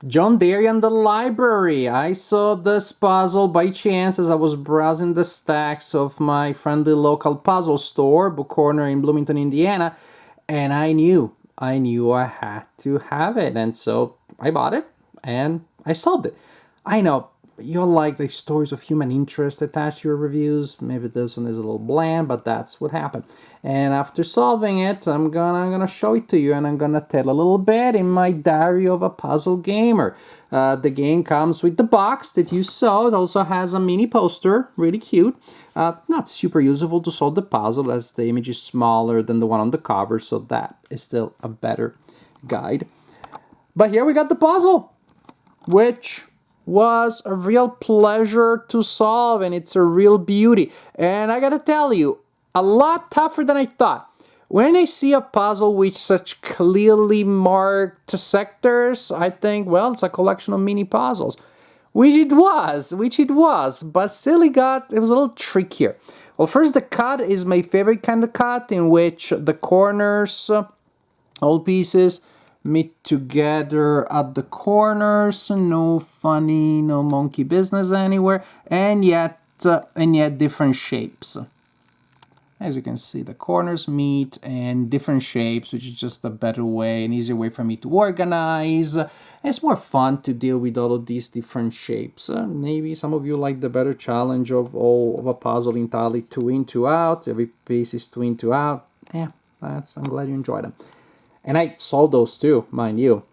John Derry and the Library. I saw this puzzle by chance as I was browsing the stacks of my friendly local puzzle store, Book Corner in Bloomington, Indiana, and I had to have it, and so I bought it and I solved it. I know you like the stories of human interest attached to your reviews. Maybe this one is a little bland, but that's what happened. And after solving it, I'm gonna show it to you, and I'm gonna tell a little bit in my diary of a puzzle gamer. The game comes with the box that you saw. It also has a mini poster, really cute. Not super useful to solve the puzzle as the image is smaller than the one on the cover, so that is still a better guide. But here we got the puzzle, which was a real pleasure to solve, and it's a real beauty. And I gotta tell you, a lot tougher than I thought. When I see a puzzle with such clearly marked sectors, I think, well, it's a collection of mini puzzles. Which it was, but still it was a little trickier. Well, first, the cut is my favorite kind of cut, in which the corners, all pieces, meet together at the corners. No funny, no monkey business anywhere, and yet different shapes. As you can see, the corners meet and different shapes, which is just a better way, an easier way for me to organize. It's more fun to deal with all of these different shapes. Maybe some of you like the better challenge of a puzzle entirely 2 in, 2 out. Every piece is 2 in, 2 out. Yeah, I'm glad you enjoyed them. And I solved those too, mind you,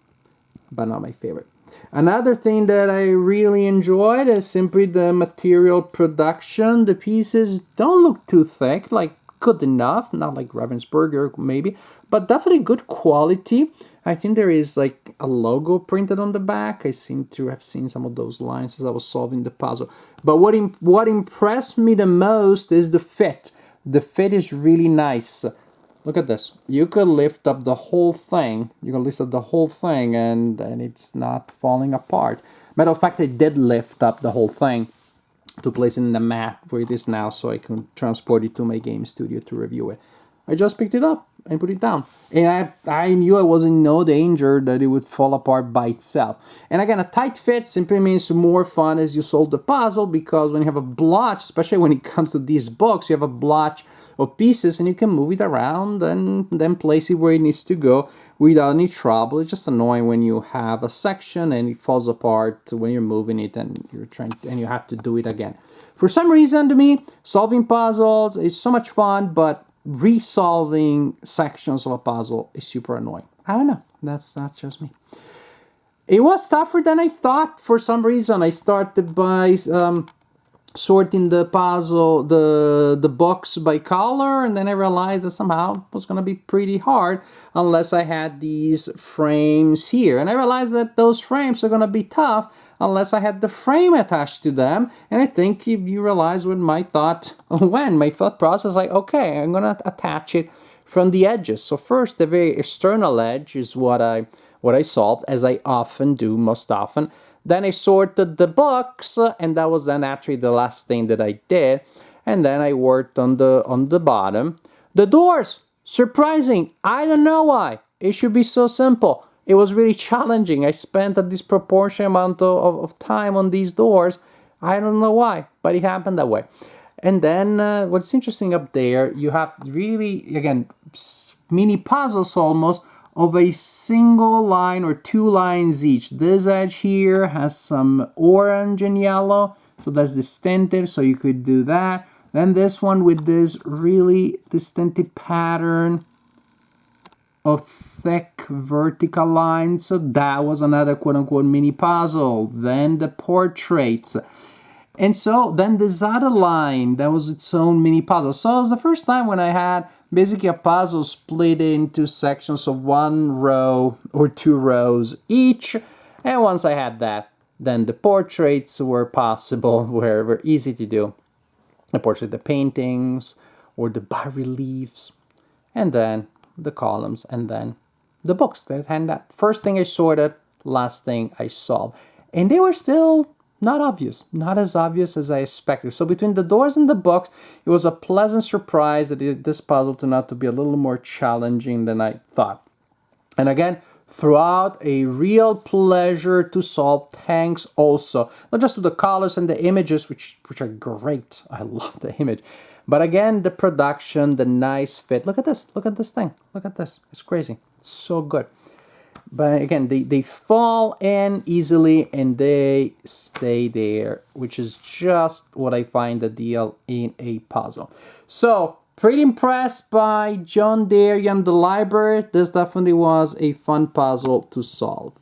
but not my favorite. Another thing that I really enjoyed is simply the material production. The pieces don't look too thick, like good enough, not like Ravensburger maybe, but definitely good quality. I think there is like a logo printed on the back. I seem to have seen some of those lines as I was solving the puzzle. But what impressed me the most is the fit. The fit is really nice. Look at this. You could lift up the whole thing. You can lift up the whole thing and it's not falling apart. Matter of fact, I did lift up the whole thing to place it in the mat where it is now so I can transport it to my game studio to review it. I just picked it up and put it down. And I knew I was in no danger that it would fall apart by itself. And again, a tight fit simply means more fun as you solve the puzzle, because when you have a blotch, especially when it comes to these books, you have a blotch of pieces and you can move it around and then place it where it needs to go without any trouble. It's just annoying when you have a section and it falls apart when you're moving it and you have to do it again. For some reason, to me, solving puzzles is so much fun, but resolving sections of a puzzle is super annoying. I don't know. That's just me. It was tougher than I thought for some reason. I started by sorting the puzzle, the books by color, and then I realized that somehow it was going to be pretty hard unless I had these frames here. And I realized that those frames are going to be tough unless I had the frame attached to them. And I think if you realize what my thought process, like, okay, I'm going to attach it from the edges. So first, the very external edge is what I solved, as I often do, most often. Then I sorted the books, and that was then actually the last thing that I did. And then I worked on the bottom. The doors, surprising. I don't know why. It should be so simple. It was really challenging. I spent a disproportionate amount of time on these doors. I don't know why, but it happened that way. And then what's interesting up there, you have really, again, mini puzzles almost, of a single line or 2 lines each. This edge here has some orange and yellow, so that's distinctive, so you could do that. Then this one with this really distinctive pattern of thick vertical lines, so that was another quote-unquote mini puzzle. Then the portraits. And so then this other line, that was its own mini puzzle. So it was the first time when I had basically a puzzle split into sections of 1 row or 2 rows each. And once I had that, then the portraits were possible, were easy to do. The portrait, the paintings, or the bas-reliefs, and then the columns, and then the books. And that first thing I sorted, last thing I solved. And they were still not obvious, not as obvious as I expected. So between the doors and the books, it was a pleasant surprise that this puzzle turned out to be a little more challenging than I thought. And again, throughout. A real pleasure to solve. Thanks also, not just to the colors and the images, which are great. I love the image. But again, the production, the nice fit. Look at this. Look at this thing. Look at this. It's crazy. It's so good. But again, they fall in easily and they stay there, which is just what I find ideal in a puzzle. So, pretty impressed by John Darien, the library. This definitely was a fun puzzle to solve.